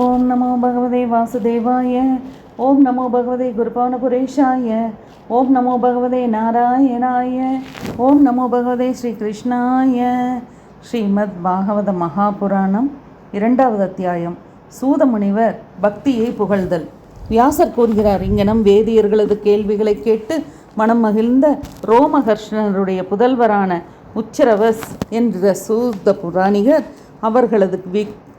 ஓம் நமோ பகவதே வாசுதேவாய. ஓம் நமோ பகவதே குருபவனபுரேஷாய. ஓம் நமோ பகவதே நாராயணாய. ஓம் நமோ பகவதே ஸ்ரீ கிருஷ்ணாய. ஸ்ரீமத் பாகவத மகாபுராணம் 2வது அத்தியாயம். சூதமுனிவர் பக்தியை புகழ்தல். வியாசர் கூறுகிறார், இங்கனம் வேதியர்களது கேள்விகளை கேட்டு மனம் மகிழ்ந்த ரோமஹர்ஷனருடைய புதல்வரான உச்சரவஸ் என்ற சூத புராணிகர் அவர்களது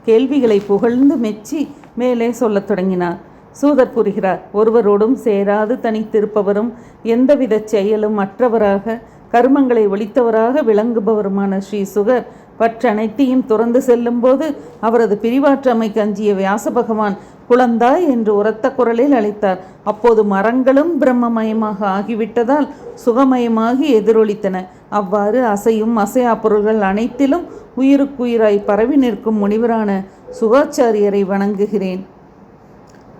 கேள்விகளை புகழ்ந்து மெச்சி மேலே சொல்லத் தொடங்கினார். சூதர் கூறுகிறார், ஒருவரோடும் சேராது தனித்திருப்பவரும் எந்தவித செயலும் அற்றவராக கர்மங்களை ஒழித்தவராக விளங்குபவருமான ஸ்ரீ சுகர் பற்றனைத்தையும் துறந்து செல்லும் போது அவரது பிரிவாற்றமைக்கு அஞ்சிய வியாச பகவான் குழந்தாய் என்று உரத்த குரலில் அழைத்தார். அப்போது மரங்களும் பிரம்மமயமாக ஆகிவிட்டதால் சுகமயமாகி எதிரொலித்தன. அவ்வாறு அசையும் அசையா பொருள்கள் அனைத்திலும் உயிருக்குயிராய் பரவி நிற்கும் முனிவரான சுகாச்சாரியரை வணங்குகிறேன்.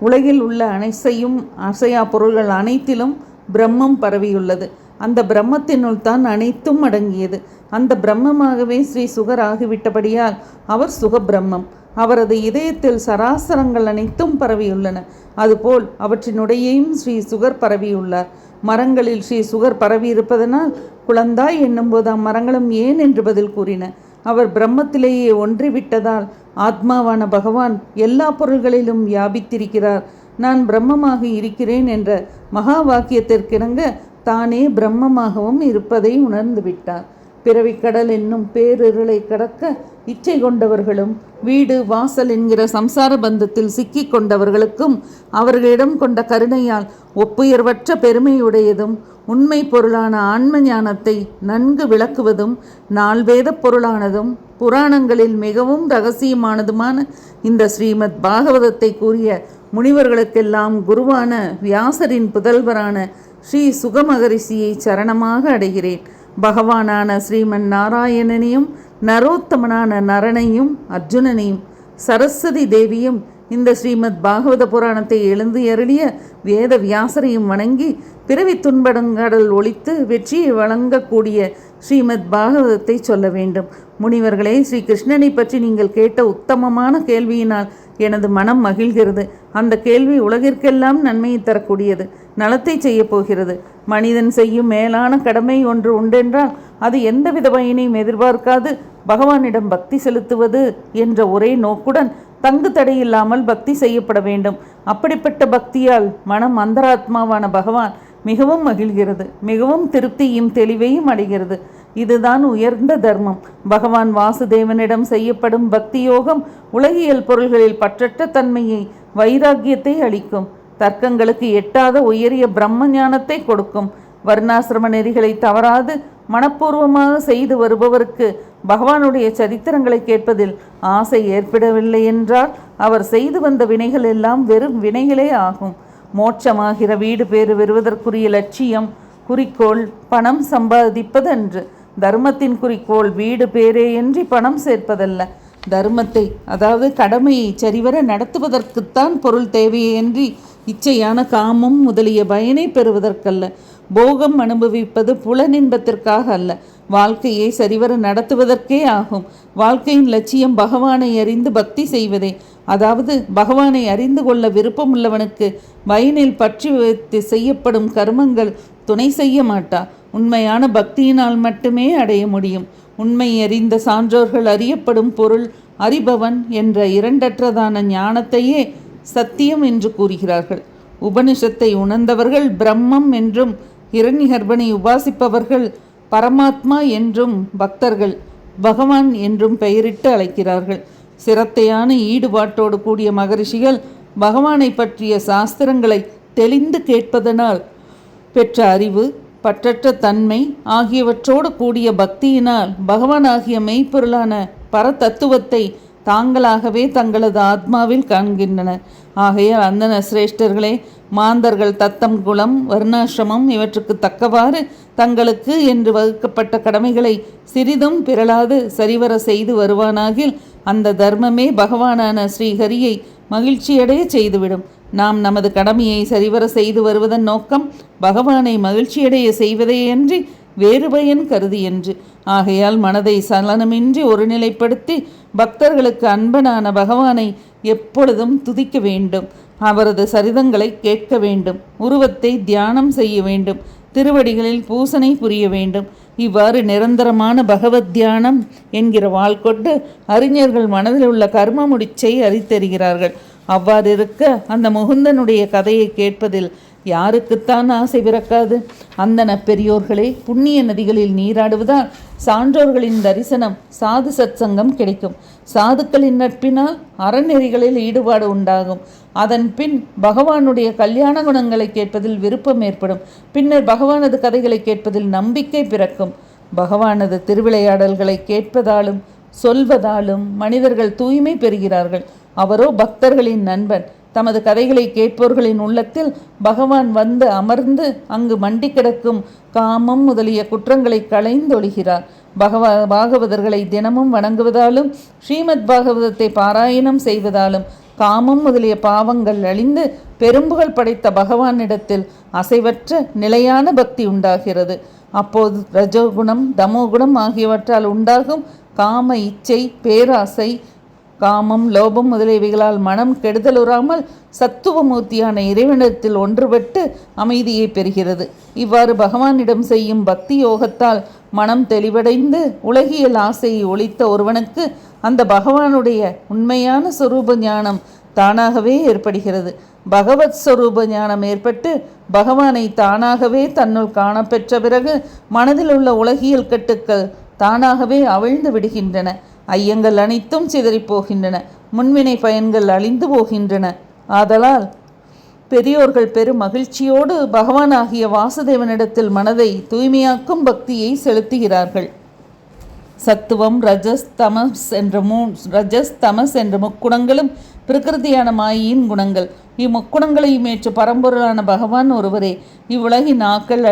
உலகில் உள்ள அனைசையும் அசையா பொருள்கள் அனைத்திலும் பிரம்மம் பரவியுள்ளது. அந்த பிரம்மத்தினுள் தான் அனைத்தும் அடங்கியது. அந்த பிரம்மமாகவே ஸ்ரீ சுகர் ஆகிவிட்டபடியால் அவர் சுகபிரம்மம். அவரது இதயத்தில் சராசரங்கள் அனைத்தும் பரவியுள்ளன. அதுபோல் அவற்றினுடையேயும் ஸ்ரீ சுகர் பரவியுள்ளார். மரங்களில் ஸ்ரீ சுகர் பரவியிருப்பதனால் குழந்தாய் என்னும்போது அம்மரங்களும் ஏன் என்று பதில் கூறின. அவர் பிரம்மத்திலேயே ஒன்றிவிட்டதால் ஆத்மாவான பகவான் எல்லா பொருள்களிலும் வியாபித்திருக்கிறார். நான் பிரம்மமாக இருக்கிறேன் என்ற மகா வாக்கியத்திற்கிணங்க தானே பிரம்மமாகவும் இருப்பதை உணர்ந்து விட்டார். பிறவிக்கடல் என்னும் பேரிருளை கடக்க இச்சை கொண்டவர்களும் வீடு வாசல் என்கிற சம்சார பந்தத்தில் சிக்கி கொண்டவர்களுக்கும் அவர்களிடம் கொண்ட கருணையால் ஒப்புயர்வற்ற பெருமையுடையதும் உண்மை பொருளான ஆன்ம ஞானத்தை நன்கு விளக்குவதும் நால்வேத பொருளானதும் புராணங்களில் மிகவும் இரகசியமானதுமான இந்த ஸ்ரீமத் பாகவதத்தை கூறிய முனிவர்களுக்கெல்லாம் குருவான வியாசரின் புதல்வரான ஸ்ரீ சுகமகரிஷியை சரணமாக அடைகிறேன். பகவானான ஸ்ரீமன் நாராயணனையும் நரோத்தமனான நரனையும் அர்ஜுனனையும் சரஸ்வதி தேவியும் இந்த ஸ்ரீமத் பாகவத புராணத்தை எழுந்து அருளிய வேத வியாசரையும் வணங்கி பிறவி துன்படங்கடல் ஒழித்து வெற்றியை வழங்கக்கூடிய ஸ்ரீமத் பாகவதத்தை சொல்ல வேண்டும். முனிவர்களே, ஸ்ரீ கிருஷ்ணனை பற்றி நீங்கள் கேட்ட உத்தமமான கேள்வியினால் எனது மனம் மகிழ்கிறது. அந்த கேள்வி உலகிற்கெல்லாம் நன்மையை தரக்கூடியது, நலத்தை செய்ய போகிறது. மனிதன் செய்யும் மேலான கடமை ஒன்று உண்டென்றால் அது எந்தவித பயனையும் எதிர்பார்க்காது பகவானிடம் பக்தி செலுத்துவது என்ற ஒரே நோக்குடன் தங்கு தடையில்லாமல் பக்தி செய்யப்பட வேண்டும். அப்படிப்பட்ட பக்தியால் மனம் அந்தராத்மாவான பகவான் மிகவும் மகிழ்கிறது, மிகவும் திருப்தியும் தெளிவையும் அடைகிறது. இதுதான் உயர்ந்த தர்மம். பகவான் வாசுதேவனிடம் செய்யப்படும் பக்தி யோகம் உலகியல் பொருள்களில் பற்றற்ற தன்மையை, வைராக்கியத்தை அளிக்கும். தர்க்கங்களுக்கு எட்டாத உயரிய பிரம்ம ஞானத்தை கொடுக்கும். வர்ணாசிரம நெறிகளை தவறாது மனப்பூர்வமாக செய்து வருபவருக்கு பகவானுடைய சரித்திரங்களை கேட்பதில் ஆசை ஏற்படவில்லை என்றால் அவர் செய்து வந்த வினைகள் எல்லாம் வெறும் வினைகளே ஆகும். மோட்சமாகிற வீடு பேறு பெறுவதற்குரிய லட்சியம், குறிக்கோள் பணம் சம்பாதிப்பது அன்று. தர்மத்தின் குறிக்கோள் வீடு பேரேயன்றி பணம் சேர்ப்பதல்ல. தர்மத்தை, அதாவது கடமையை சரிவர நடத்துவதற்குத்தான் பொருள் தேவையேயன்றி இச்சையான காமம் முதலிய பயனை பெறுவதற்கல்ல. போகம் அனுபவிப்பது புலனின்பத்திற்காக அல்ல, வாழ்க்கையை சரிவர நடத்துவதற்கே ஆகும். வாழ்க்கையின் லட்சியம் பகவானை அறிந்து பக்தி செய்வதே. அதாவது பகவானை அறிந்து கொள்ள விருப்பமுள்ளவனுக்கு பயனில் பற்றி வைத்து செய்யப்படும் கர்மங்கள் துணை செய்ய மாட்டா. உண்மையான பக்தியினால் மட்டுமே அடைய முடியும். உண்மை அறிந்த சான்றோர்கள் அறியப்படும் பொருள் அறிபவன் என்ற இரண்டற்றதான ஞானத்தையே சத்தியம் என்று கூறுகிறார்கள். உபனிஷத்தை உணர்ந்தவர்கள் பிரம்மம் என்றும், ஹிரண்யகர்பனை உபாசிப்பவர்கள் பரமாத்மா என்றும், பக்தர்கள் பகவான் என்றும் பெயரிட்டு அழைக்கிறார்கள். சிரத்தையான ஈடுபாட்டோடு கூடிய மகரிஷிகள் பகவானை பற்றிய சாஸ்திரங்களை தெளிந்து கேட்பதனால் பெற்ற அறிவு, பற்றற்ற தன்மை ஆகியவற்றோடு கூடிய பக்தியினால் பகவானாகிய மெய்ப்பொருளான பரதத்துவத்தை தாங்களாகவே தங்களது ஆத்மாவில் காண்கின்றனர். ஆகையால் அந்தன சிரேஷ்டர்களே, மாந்தர்கள் தத்தம் குலம் வர்ணாசிரமம் இவற்றுக்கு தக்கவாறு தங்களுக்கு என்று வகுக்கப்பட்ட கடமைகளை சிறிதும் பிறளாது சரிவர செய்து வருவானாகில் அந்த தர்மமே பகவானான ஸ்ரீஹரியை மகிழ்ச்சியடைய செய்துவிடும். நாம் நமது கடமையை சரிவர செய்து வருவதன் நோக்கம் பகவானை மகிழ்ச்சியடைய செய்வதேயன்றி வேறு பயன் கருதி என்று. ஆகையால் மனதை சலனமின்றி ஒருநிலைப்படுத்தி பக்தர்களுக்கு அன்பனான பகவானை எப்பொழுதும் துதிக்க வேண்டும். அவரது சரிதங்களை கேட்க வேண்டும். உருவத்தை தியானம் செய்ய வேண்டும். திருவடிகளில் பூசனை புரிய வேண்டும். இவ்வாறு நிரந்தரமான பகவத் தியானம் என்கிற வாள் கொண்டு அறிஞர்கள் மனதில் உள்ள கர்ம முடிச்சை அறித்தெறுகிறார்கள். அவ்வாறு இருக்க அந்த முகுந்தனுடைய கதையை கேட்பதில் யாருக்குத்தான் ஆசை பிறக்காது? அந்தன பெரியோர்களே, புண்ணிய நதிகளில் நீராடுவதால் சான்றோர்களின் தரிசனம், சாது சத்சங்கம் கிடைக்கும். சாதுக்களின் நட்பினால் அறநெறிகளில் ஈடுபாடு உண்டாகும். அதன் பின் பகவானுடைய கல்யாண குணங்களை கேட்பதில் விருப்பம் ஏற்படும். பின்னர் பகவானது கதைகளை கேட்பதில் நம்பிக்கை பிறக்கும். பகவானது திருவிளையாடல்களை கேட்பதாலும் சொல்வதாலும் மனிதர்கள் தூய்மை பெறுகிறார்கள். அவரோ பக்தர்களின் நண்பன். தமது கதைகளை கேட்பவர்களின் உள்ளத்தில் பகவான் வந்து அமர்ந்து அங்கு மண்டி கிடக்கும் காமம் முதலிய குற்றங்களை களைந்தொழிகிறார். பாகவதர்களை தினமும் வணங்குவதாலும் ஸ்ரீமத் பாகவதத்தை பாராயணம் செய்வதாலும் காமம் முதலிய பாவங்கள் அழிந்து பெரும்புகள் படைத்த பகவானிடத்தில் அசைவற்ற நிலையான பக்தி உண்டாகிறது. அப்போது ரஜோகுணம் தமோகுணம் ஆகியவற்றால் உண்டாகும் காம இச்சை, பேராசை, காமம், லோபம் முதலியவைகளால் மனம் கெடுதலுறாமல் சத்துவமூர்த்தியான இறைவனிடத்தில் ஒன்றுபட்டு அமைதியை பெறுகிறது. இவ்வாறு பகவானிடம் செய்யும் பக்தி யோகத்தால் மனம் தெளிவடைந்து உலகியல் ஆசையை ஒழித்த ஒருவனுக்கு அந்த பகவானுடைய உண்மையான சொரூப ஞானம் தானாகவே ஏற்படுகிறது. பகவத் ஸ்வரூப ஞானம் ஏற்பட்டு பகவானை தானாகவே தன்னுள் காணப்பெற்ற பிறகு மனதில் உள்ள உலகியல் கட்டுக்கள் தானாகவே அவிழ்ந்து விடுகின்றன. ஐயங்கள் அனைத்தும் சிதறிப்போகின்றன. முன்வினை பயன்கள் அழிந்து போகின்றன. ஆதலால் பெரியோர்கள் பெரும் மகிழ்ச்சியோடு பகவானாகிய வாசுதேவனிடத்தில் மனதை தூய்மையாக்கும் பக்தியை செலுத்துகிறார்கள். சத்துவம், ரஜஸ் தமஸ் என்ற முக்குணங்களும் பிரகிருதியான மாயின் குணங்கள். இம்முக்குணங்களையும் ஏற்று பரம்பொருளான பகவான் ஒருவரே. இவ்வுலகின் ஆக்கல்,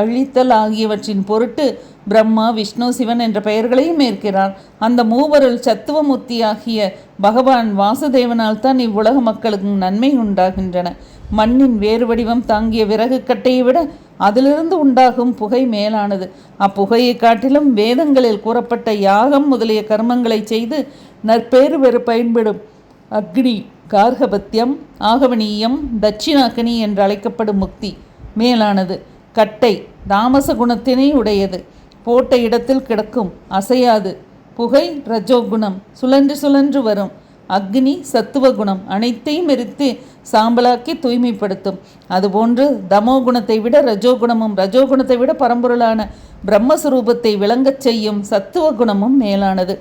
அழித்தல் ஆகியவற்றின் பொருட்டு பிரம்மா, விஷ்ணு, சிவன் என்ற பெயர்களையும் ஏற்கிறார். அந்த மூவருள் சத்துவமூர்த்தியாகிய பகவான் வாசுதேவனால் தான் இவ்வுலக மக்களுக்கு நன்மை உண்டாகின்றன. மண்ணின் வேறு வடிவம் தாங்கிய விறகு கட்டையை விட அதிலிருந்து உண்டாகும் புகை மேலானது. அப்புகையை காட்டிலும் வேதங்களில் கூறப்பட்ட யாகம் முதலிய கர்மங்களை செய்து நற்பேறு பெற பயன்படும் அக்னி, கார்கபத்தியம், ஆகவனீயம், தட்சிணாக்கனி என்று அழைக்கப்படும் முக்தி மேலானது. கட்டை தாமச குணத்தினை உடையது, போட்ட இடத்தில் கிடக்கும், அசையாது. புகை ரஜோகுணம், சுழன்று சுழன்று வரும். அக்னி சத்துவகுணம், அனைத்தையும் எரித்து சாம்பலாக்கி தூய்மைப்படுத்தும். அதுபோன்று தமோகுணத்தை விட ரஜோகுணமும் ரஜோகுணத்தை விட பரம்பொருளான பிரம்மஸ்வரூபத்தை விளங்கச் செய்யும் சத்துவகுணமும் மேலானது.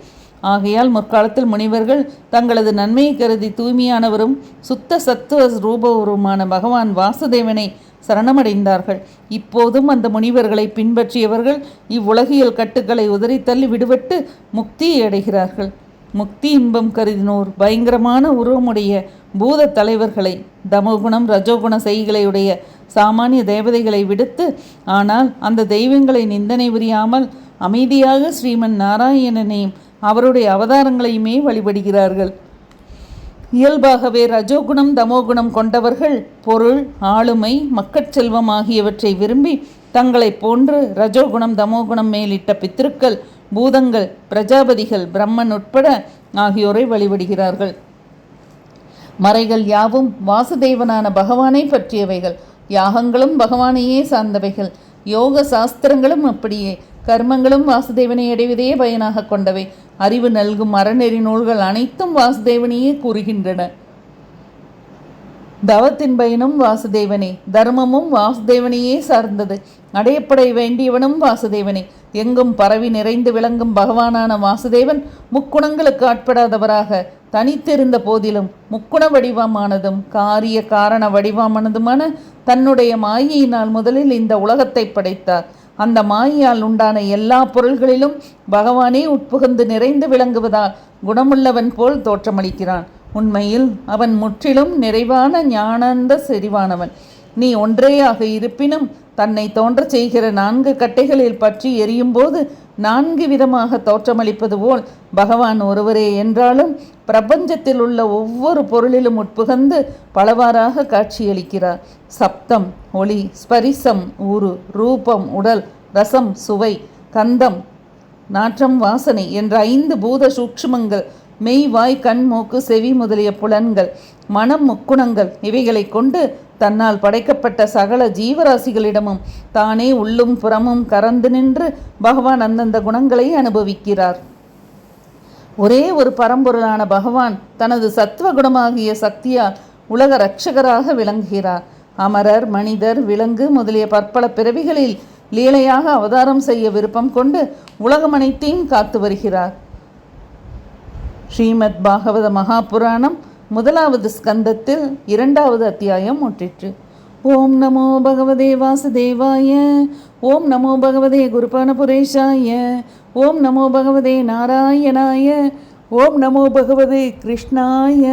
ஆகையால் முற்காலத்தில் முனிவர்கள் தங்களது நன்மையை கருதி தூய்மையானவரும் சுத்த சத்துவ ரூபவருமான பகவான் வாசுதேவனை சரணமடைந்தார்கள். இப்போதும் அந்த முனிவர்களை பின்பற்றியவர்கள் இவ்வுலகியல் கட்டுக்களை உதறித்தள்ளி விடுபட்டு முக்தியை அடைகிறார்கள். முக்தி இன்பம் கருதினோர் பயங்கரமான உருவமுடைய பூத தலைவர்களை, தமோகுணம் ரஜோகுண செய்களையுடைய சாமானிய தேவதைகளை விடுத்து, ஆனால் அந்த தெய்வங்களை நிந்தனை புரியாமல் அமைதியாக ஸ்ரீமன் நாராயணனையும் அவருடைய அவதாரங்களையுமே வழிபடுகிறார்கள். இயல்பாகவே ரஜோகுணம் தமோகுணம் கொண்டவர்கள் பொருள், ஆளுமை, மக்கட்செல்வம் ஆகியவற்றை விரும்பி தங்களை போன்று ரஜோகுணம் தமோகுணம் மேலிட்ட பித்திருக்கள், பூதங்கள், பிரஜாபதிகள், பிரம்மன் உட்பட ஆகியோரை வழிபடுகிறார்கள். மறைகள் யாவும் வாசுதேவனான பகவானை பற்றியவைகள். யாகங்களும் பகவானையே சார்ந்தவைகள். யோக சாஸ்திரங்களும் அப்படியே. கர்மங்களும் வாசுதேவனை அடைவதையே பயனாக கொண்டவை. அறிவு நல்கும் அறநெறி நூல்கள் அனைத்தும் வாசுதேவனையே கூறுகின்றன. தவத்தின் பயனும் வாசுதேவனே, தர்மமும் வாசுதேவனையே சார்ந்தது. அடையப்பட வேண்டியவனும் வாசுதேவனே. எங்கும் பரவி நிறைந்து விளங்கும் பகவானான வாசுதேவன் முக்குணங்களுக்கு ஆட்படாதவராக தனித்திருந்த போதிலும் முக்குண வடிவமானதும் காரிய காரண வடிவமானதுமான தன்னுடைய மாயையினால் முதலில் இந்த உலகத்தை படைத்தார். அந்த மாயையால் உண்டான எல்லா பொருள்களிலும் பகவானே உட்புகுந்து நிறைந்து விளங்குவதால் குணமுள்ளவன் போல் தோற்றமளிக்கிறான். உண்மையில் அவன் முற்றிலும் நிறைவான ஞானந்த செறிவானவன். நீ ஒன்றேயாக இருப்பினும் தன்னை தோன்றச் செய்கிற 4 கட்டைகளில் பற்றி எரியும் போது 4 விதமாக தோற்றமளிப்பது போல் பகவான் ஒருவரே என்றாலும் பிரபஞ்சத்தில் உள்ள ஒவ்வொரு பொருளிலும் உட்புகந்து பலவாறாக காட்சியளிக்கிறார். சப்தம் ஒளி, ஸ்பரிசம் ஊறு, ரூபம் உடல், ரசம் சுவை, கந்தம் நாற்றம் வாசனை என்ற 5 பூத சூக்ஷ்மங்கள் மெய் வாய் கண் மூக்கு செவி முதலிய புலன்கள், மனம் முக்குணங்கள் இவைகளை கொண்டு தன்னால் படைக்கப்பட்ட சகல ஜீவராசிகளிடமும் தானே உள்ளும் புறமும் கறந்து நின்று பகவான் அந்தந்த குணங்களை அனுபவிக்கிறார். ஒரே ஒரு பரம்பொருளான பகவான் தனது சத்துவ குணமாகிய சக்தியால் உலக இரட்சகராக விளங்குகிறார். அமரர், மனிதர், விலங்கு முதலிய பற்பல பிறவிகளில் லீலையாக அவதாரம் செய்ய விருப்பம் கொண்டு உலகம் அனைத்தையும் காத்து வருகிறார். ஸ்ரீமத் பாகவத மகாபுராணம் 1வது ஸ்கந்தத்தில் 2வது அத்தியாயம் முற்றிற்று. ஓம் நமோ பகவதே வாசுதேவாய. ஓம் நமோ பகவதே குருபானபுரேஷாய. ஓம் நமோ பகவதே நாராயணாய. ஓம் நமோ பகவதே கிருஷ்ணாய.